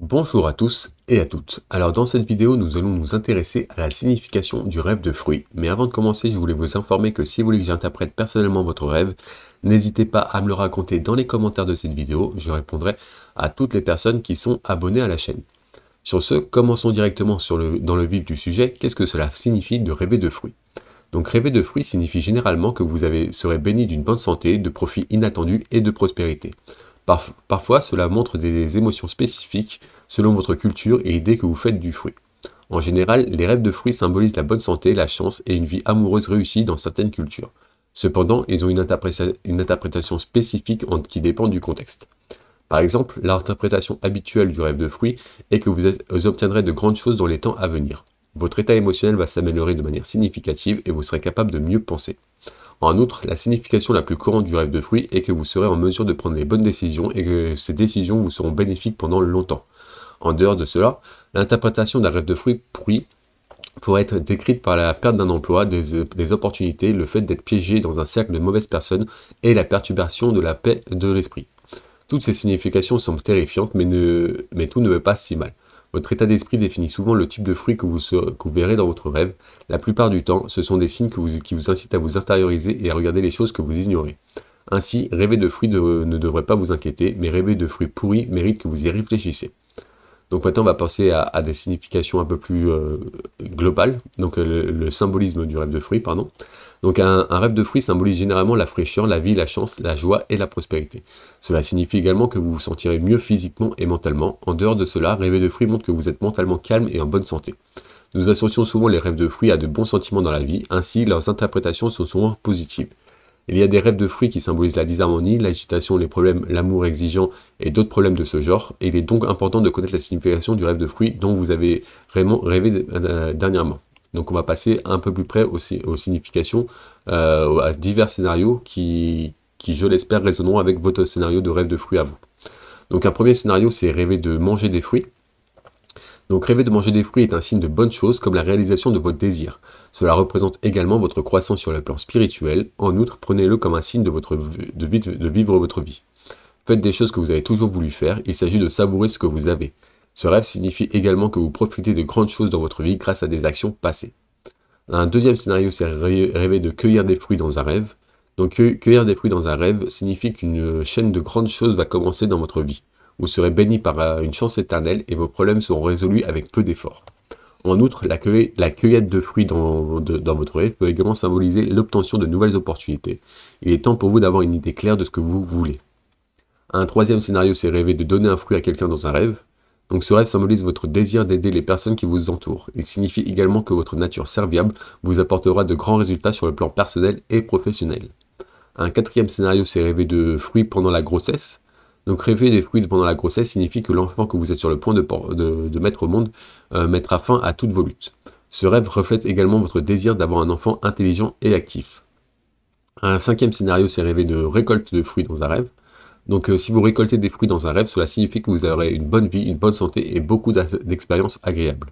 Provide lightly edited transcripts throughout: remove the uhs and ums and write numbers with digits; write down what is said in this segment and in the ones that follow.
Bonjour à tous et à toutes. Alors dans cette vidéo, nous allons nous intéresser à la signification du rêve de fruits. Mais avant de commencer, je voulais vous informer que si vous voulez que j'interprète personnellement votre rêve, n'hésitez pas à me le raconter dans les commentaires de cette vidéo. Je répondrai à toutes les personnes qui sont abonnées à la chaîne. Sur ce, commençons directement dans le vif du sujet. Qu'est-ce que cela signifie de rêver de fruits? Donc rêver de fruits signifie généralement que serez béni d'une bonne santé, de profits inattendus et de prospérité. Parfois, cela montre des émotions spécifiques selon votre culture et l'idée que vous faites du fruit. En général, les rêves de fruits symbolisent la bonne santé, la chance et une vie amoureuse réussie dans certaines cultures. Cependant, ils ont une interprétation spécifique qui dépend du contexte. Par exemple, l'interprétation habituelle du rêve de fruits est que vous obtiendrez de grandes choses dans les temps à venir. Votre état émotionnel va s'améliorer de manière significative et vous serez capable de mieux penser. En outre, la signification la plus courante du rêve de fruits est que vous serez en mesure de prendre les bonnes décisions et que ces décisions vous seront bénéfiques pendant longtemps. En dehors de cela, l'interprétation d'un rêve de fruits pourri pourrait être décrite par la perte d'un emploi, des opportunités, le fait d'être piégé dans un cercle de mauvaises personnes et la perturbation de la paix de l'esprit. Toutes ces significations semblent terrifiantes, mais tout ne va pas si mal. Votre état d'esprit définit souvent le type de fruit que vous verrez dans votre rêve. La plupart du temps, ce sont des signes qui vous incitent à vous intérioriser et à regarder les choses que vous ignorez. Ainsi, rêver de fruits ne devrait pas vous inquiéter, mais rêver de fruits pourris mérite que vous y réfléchissiez. Donc maintenant, on va passer à des significations un peu plus globales, donc le symbolisme du rêve de fruits, pardon. Donc un rêve de fruits symbolise généralement la fraîcheur, la vie, la chance, la joie et la prospérité. Cela signifie également que vous vous sentirez mieux physiquement et mentalement. En dehors de cela, rêver de fruits montre que vous êtes mentalement calme et en bonne santé. Nous associons souvent les rêves de fruits à de bons sentiments dans la vie, ainsi leurs interprétations sont souvent positives. Il y a des rêves de fruits qui symbolisent la disharmonie, l'agitation, les problèmes, l'amour exigeant et d'autres problèmes de ce genre, et il est donc important de connaître la signification du rêve de fruits dont vous avez vraiment rêvé dernièrement. Donc on va passer un peu plus près aux significations, à divers scénarios qui, je l'espère, résonneront avec votre scénario de rêve de fruits à vous. Donc un premier scénario, c'est rêver de manger des fruits. Donc rêver de manger des fruits est un signe de bonne chose comme la réalisation de votre désir. Cela représente également votre croissance sur le plan spirituel. En outre, prenez-le comme un signe de vivre votre vie. Faites des choses que vous avez toujours voulu faire, il s'agit de savourer ce que vous avez. Ce rêve signifie également que vous profitez de grandes choses dans votre vie grâce à des actions passées. Un deuxième scénario, c'est rêver de cueillir des fruits dans un rêve. Donc cueillir des fruits dans un rêve signifie qu'une chaîne de grandes choses va commencer dans votre vie. Vous serez béni par une chance éternelle et vos problèmes seront résolus avec peu d'efforts. En outre, la cueillette de fruits dans votre rêve peut également symboliser l'obtention de nouvelles opportunités. Il est temps pour vous d'avoir une idée claire de ce que vous voulez. Un troisième scénario, c'est rêver de donner un fruit à quelqu'un dans un rêve. Donc ce rêve symbolise votre désir d'aider les personnes qui vous entourent. Il signifie également que votre nature serviable vous apportera de grands résultats sur le plan personnel et professionnel. Un quatrième scénario, c'est rêver de fruits pendant la grossesse. Donc rêver des fruits pendant la grossesse signifie que l'enfant que vous êtes sur le point de mettre au monde mettra fin à toutes vos luttes. Ce rêve reflète également votre désir d'avoir un enfant intelligent et actif. Un cinquième scénario, c'est rêver de récolte de fruits dans un rêve. Donc si vous récoltez des fruits dans un rêve, cela signifie que vous aurez une bonne vie, une bonne santé et beaucoup d'expériences agréables.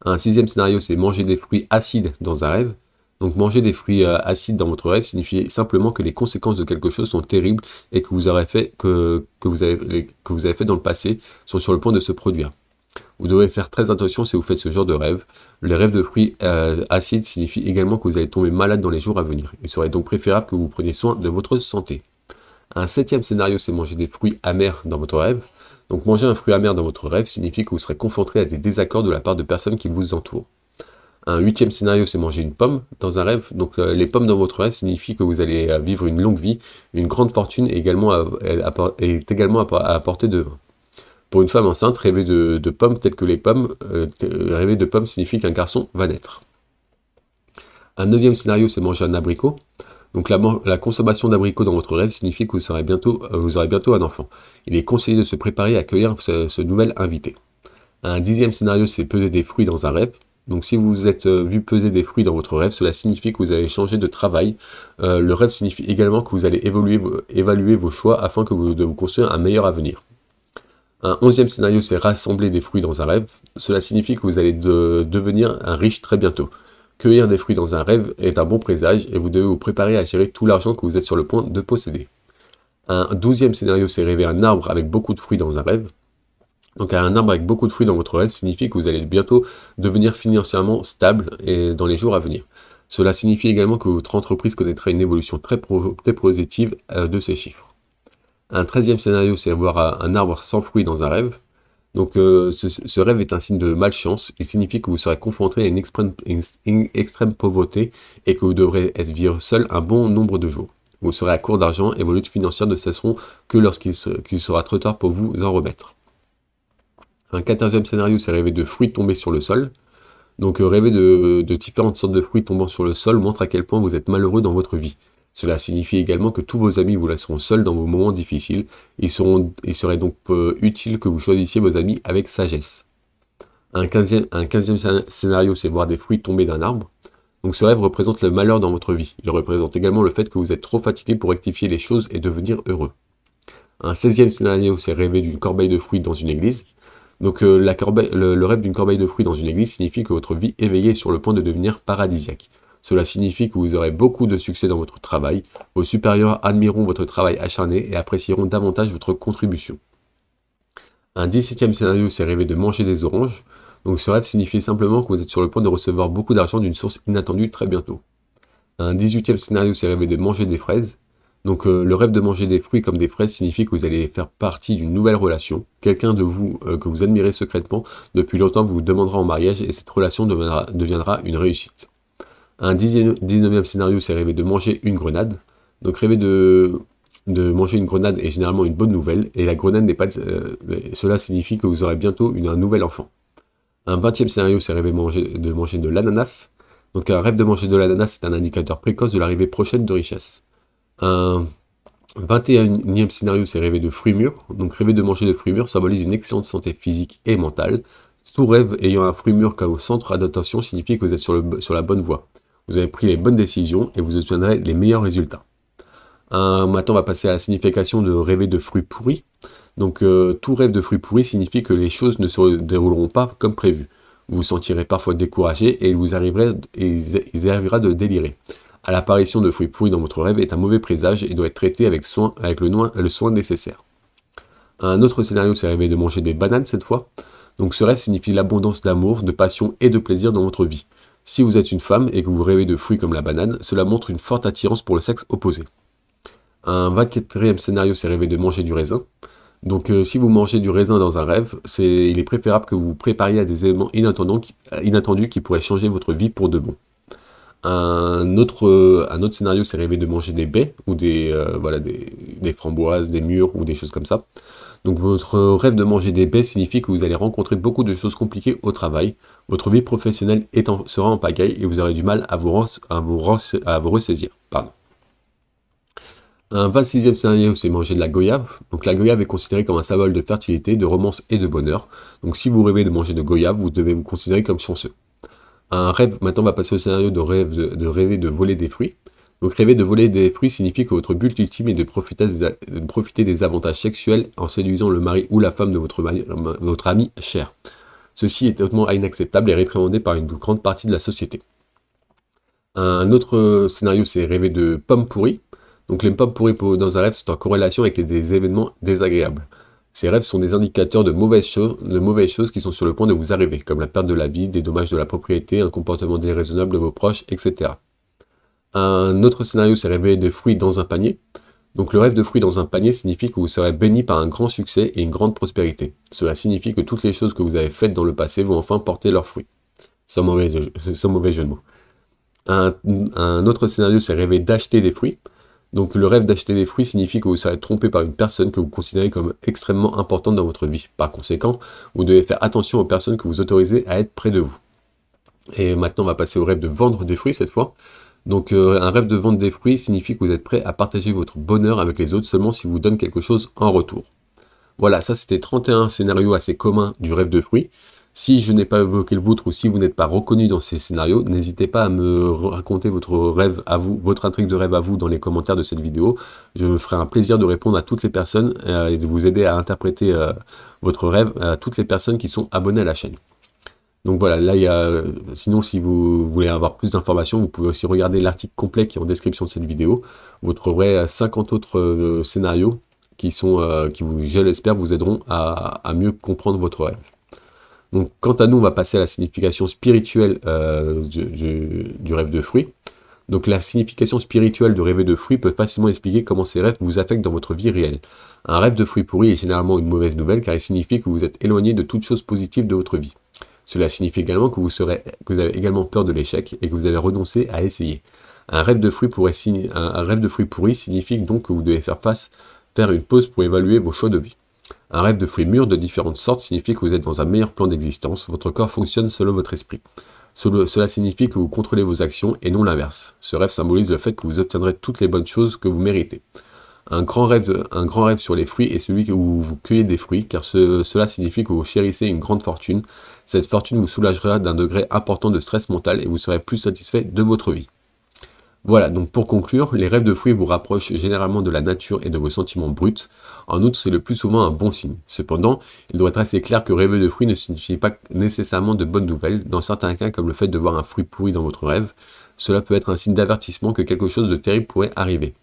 Un sixième scénario, c'est manger des fruits acides dans un rêve. Donc manger des fruits acides dans votre rêve signifie simplement que les conséquences de quelque chose sont terribles et que vous avez fait dans le passé sont sur le point de se produire. Vous devez faire très attention si vous faites ce genre de rêve. Les rêves de fruits acides signifient également que vous allez tomber malade dans les jours à venir. Il serait donc préférable que vous preniez soin de votre santé. Un septième scénario, c'est manger des fruits amers dans votre rêve. Donc manger un fruit amer dans votre rêve signifie que vous serez confronté à des désaccords de la part de personnes qui vous entourent. Un huitième scénario, c'est manger une pomme dans un rêve. Donc les pommes dans votre rêve signifient que vous allez vivre une longue vie, une grande fortune est également à portée de main. Pour une femme enceinte, rêver de pommes telles que les pommes, rêver de pommes signifie qu'un garçon va naître. Un neuvième scénario, c'est manger un abricot. Donc la consommation d'abricots dans votre rêve signifie que vous aurez bientôt un enfant. Il est conseillé de se préparer à accueillir ce nouvel invité. Un dixième scénario, c'est peser des fruits dans un rêve. Donc si vous êtes vu peser des fruits dans votre rêve, cela signifie que vous allez changer de travail. Le rêve signifie également que vous allez évaluer vos choix afin de vous construire un meilleur avenir. Un onzième scénario, c'est rassembler des fruits dans un rêve. Cela signifie que vous allez devenir un riche très bientôt. Cueillir des fruits dans un rêve est un bon présage et vous devez vous préparer à gérer tout l'argent que vous êtes sur le point de posséder. Un douzième scénario, c'est rêver un arbre avec beaucoup de fruits dans un rêve. Donc un arbre avec beaucoup de fruits dans votre rêve signifie que vous allez bientôt devenir financièrement stable et dans les jours à venir. Cela signifie également que votre entreprise connaîtra une évolution très positive de ces chiffres. Un 13e scénario, c'est voir un arbre sans fruits dans un rêve. Donc ce rêve est un signe de malchance. Il signifie que vous serez confronté à une extrême pauvreté et que vous devrez vivre seul un bon nombre de jours. Vous serez à court d'argent et vos luttes financières ne cesseront que lorsqu'il sera trop tard pour vous en remettre. Un 14e scénario, c'est rêver de fruits tombés sur le sol. Donc rêver de différentes sortes de fruits tombant sur le sol montre à quel point vous êtes malheureux dans votre vie. Cela signifie également que tous vos amis vous laisseront seuls dans vos moments difficiles. Il serait donc utile que vous choisissiez vos amis avec sagesse. Un 15e scénario, c'est voir des fruits tomber d'un arbre. Donc ce rêve représente le malheur dans votre vie. Il représente également le fait que vous êtes trop fatigué pour rectifier les choses et devenir heureux. Un 16e scénario, c'est rêver d'une corbeille de fruits dans une église. Donc le rêve d'une corbeille de fruits dans une église signifie que votre vie éveillée est sur le point de devenir paradisiaque. Cela signifie que vous aurez beaucoup de succès dans votre travail, vos supérieurs admireront votre travail acharné et apprécieront davantage votre contribution. Un 17e scénario, c'est rêver de manger des oranges. Donc ce rêve signifie simplement que vous êtes sur le point de recevoir beaucoup d'argent d'une source inattendue très bientôt. Un 18e scénario, c'est rêver de manger des fraises. Donc le rêve de manger des fruits comme des fraises signifie que vous allez faire partie d'une nouvelle relation. Quelqu'un de vous que vous admirez secrètement depuis longtemps vous demandera en mariage et cette relation deviendra une réussite. Un 19e scénario, c'est rêver de manger une grenade. Donc rêver de manger une grenade est généralement une bonne nouvelle, et la grenade n'est pas... cela signifie que vous aurez bientôt un nouvel enfant. Un 20e scénario, c'est rêver de manger de l'ananas. Donc un rêve de manger de l'ananas, c'est un indicateur précoce de l'arrivée prochaine de richesse. Un 21e scénario, c'est rêver de fruits mûrs. Donc rêver de manger de fruits mûrs symbolise une excellente santé physique et mentale. Tout rêve ayant un fruit mûr comme centre d'attention signifie que vous êtes sur la bonne voie. Vous avez pris les bonnes décisions et vous obtiendrez les meilleurs résultats. Maintenant, on va passer à la signification de rêver de fruits pourris. Donc, tout rêve de fruits pourris signifie que les choses ne se dérouleront pas comme prévu. Vous vous sentirez parfois découragé et il arrivera de délirer. À l'apparition de fruits pourris dans votre rêve est un mauvais présage et doit être traité avec le soin nécessaire. Un autre scénario, c'est rêver de manger des bananes cette fois. Donc, ce rêve signifie l'abondance d'amour, de passion et de plaisir dans votre vie. Si vous êtes une femme et que vous rêvez de fruits comme la banane, cela montre une forte attirance pour le sexe opposé. Un 24e scénario, c'est rêver de manger du raisin. Donc si vous mangez du raisin dans un rêve, il est préférable que vous vous prépariez à des éléments inattendus qui pourraient changer votre vie pour de bon. Un autre scénario, c'est rêver de manger des baies ou des framboises, des mûres ou des choses comme ça. Donc votre rêve de manger des baies signifie que vous allez rencontrer beaucoup de choses compliquées au travail. Votre vie professionnelle sera en pagaille et vous aurez du mal à vous ressaisir. Pardon. Un 26e scénario, c'est manger de la goyave. Donc la goyave est considérée comme un symbole de fertilité, de romance et de bonheur. Donc si vous rêvez de manger de goyave, vous devez vous considérer comme chanceux. Maintenant on va passer au scénario de rêver de voler des fruits. Donc rêver de voler des fruits signifie que votre but ultime est de profiter des avantages sexuels en séduisant le mari ou la femme de votre ami cher. Ceci est totalement inacceptable et réprimandé par une grande partie de la société. Un autre scénario, c'est rêver de pommes pourries. Donc les pommes pourries dans un rêve sont en corrélation avec des événements désagréables. Ces rêves sont des indicateurs de mauvaises choses qui sont sur le point de vous arriver, comme la perte de la vie, des dommages de la propriété, un comportement déraisonnable de vos proches, etc. Un autre scénario, c'est rêver de fruits dans un panier. Donc le rêve de fruits dans un panier signifie que vous serez béni par un grand succès et une grande prospérité. Cela signifie que toutes les choses que vous avez faites dans le passé vont enfin porter leurs fruits. Sans mauvais jeu de mots. Un autre scénario, c'est rêver d'acheter des fruits. Donc le rêve d'acheter des fruits signifie que vous serez trompé par une personne que vous considérez comme extrêmement importante dans votre vie. Par conséquent, vous devez faire attention aux personnes que vous autorisez à être près de vous. Et maintenant, on va passer au rêve de vendre des fruits cette fois. Donc un rêve de vendre des fruits signifie que vous êtes prêt à partager votre bonheur avec les autres seulement si vous donnez quelque chose en retour. Voilà, ça c'était 31 scénarios assez communs du rêve de fruits. Si je n'ai pas évoqué le vôtre ou si vous n'êtes pas reconnu dans ces scénarios, n'hésitez pas à me raconter votre rêve à vous, votre intrigue de rêve à vous dans les commentaires de cette vidéo. Je me ferai un plaisir de répondre à toutes les personnes et de vous aider à interpréter votre rêve à toutes les personnes qui sont abonnées à la chaîne. Donc voilà, là sinon si vous voulez avoir plus d'informations, vous pouvez aussi regarder l'article complet qui est en description de cette vidéo. Vous trouverez 50 autres scénarios qui vous, je l'espère, vous aideront à mieux comprendre votre rêve. Donc, quant à nous, on va passer à la signification spirituelle du rêve de fruits. Donc, la signification spirituelle de rêver de fruits peut facilement expliquer comment ces rêves vous affectent dans votre vie réelle. Un rêve de fruits pourris est généralement une mauvaise nouvelle car il signifie que vous êtes éloigné de toute chose positive de votre vie. Cela signifie également que vous avez également peur de l'échec et que vous avez renoncé à essayer. Un rêve de fruits pourris signifie donc que vous devez faire une pause pour évaluer vos choix de vie. Un rêve de fruits mûrs de différentes sortes signifie que vous êtes dans un meilleur plan d'existence, votre corps fonctionne selon votre esprit. Cela signifie que vous contrôlez vos actions et non l'inverse. Ce rêve symbolise le fait que vous obtiendrez toutes les bonnes choses que vous méritez. Un grand rêve sur les fruits est celui où vous cueillez des fruits, car cela signifie que vous chérissez une grande fortune. Cette fortune vous soulagera d'un degré important de stress mental et vous serez plus satisfait de votre vie. Voilà, donc pour conclure, les rêves de fruits vous rapprochent généralement de la nature et de vos sentiments bruts. En outre, c'est le plus souvent un bon signe. Cependant, il doit être assez clair que rêver de fruits ne signifie pas nécessairement de bonnes nouvelles. Dans certains cas, comme le fait de voir un fruit pourri dans votre rêve, cela peut être un signe d'avertissement que quelque chose de terrible pourrait arriver.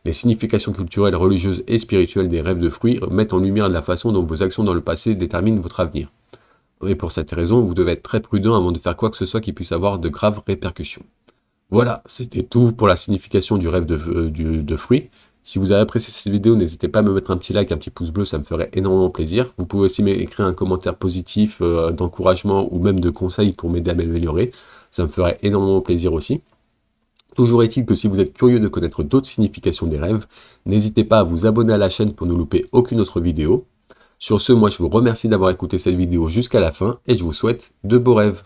Les significations culturelles, religieuses et spirituelles des rêves de fruits mettent en lumière la façon dont vos actions dans le passé déterminent votre avenir. Et pour cette raison, vous devez être très prudent avant de faire quoi que ce soit qui puisse avoir de graves répercussions. Voilà, c'était tout pour la signification du rêve de fruits. Si vous avez apprécié cette vidéo, n'hésitez pas à me mettre un petit like, un petit pouce bleu, ça me ferait énormément plaisir. Vous pouvez aussi m'écrire un commentaire positif, d'encouragement ou même de conseils pour m'aider à m'améliorer. Ça me ferait énormément plaisir aussi. Toujours est-il que si vous êtes curieux de connaître d'autres significations des rêves, n'hésitez pas à vous abonner à la chaîne pour ne louper aucune autre vidéo. Sur ce, moi je vous remercie d'avoir écouté cette vidéo jusqu'à la fin et je vous souhaite de beaux rêves.